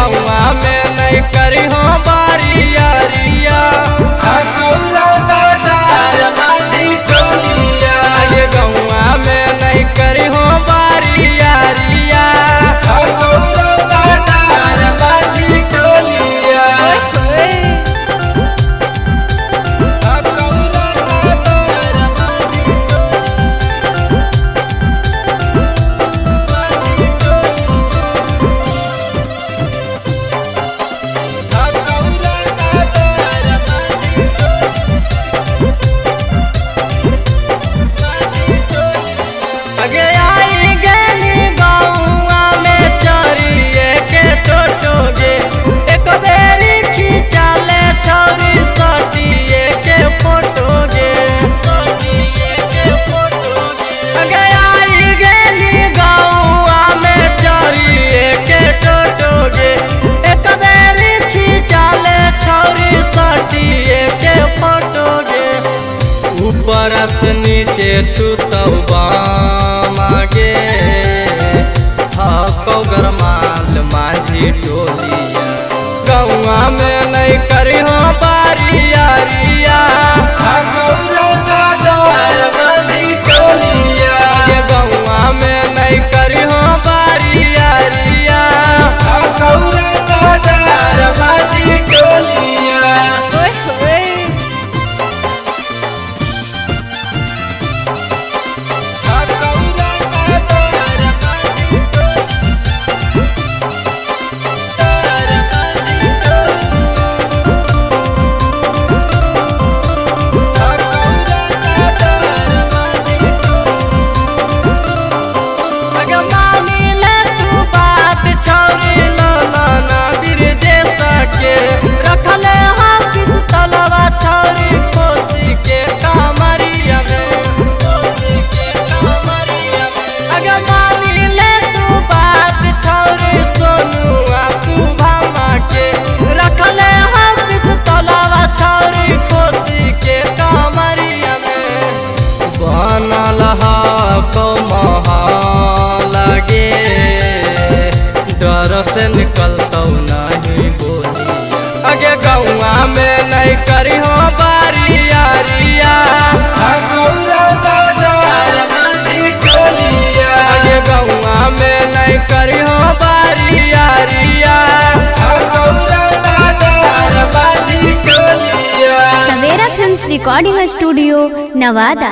गौआ में नहीं करी हो बारियारिया आगे गौआ में नहीं करी हो बारियारिया आगे आई गेली गौआ में चोरिए के टोटोगे एक बेरी खींचाले छौरी सटिए के फोटोगे आगे आई गेली गौआ में चोरिए के टोटोगे एक बेरी खींचाले छौरी सटिए के फोटोगे ऊपर से नीचे छूतौ मागे हको गरमाल माझी टोलिया गौआ में नहीं करी हो बारियारिया गौआ में नहीं करी हो बारियारिया रखले हाँ किस तलवा छौरी कोसी के कामरिया में अगर मानी ले तू बात छौरी सोनुआ सुभामा के रखले हाँ किस तलवा छौरी कोसी के कामरिया में बनल हको लगे डर से निकलतौ नहीं बोली आगे गौआ में नहीं करी हो बारियारिया आगे गौआ में नहीं करी हो बारियारिया सवेरा फिल्म्स रिकॉर्डिंग स्टूडियो नवादा।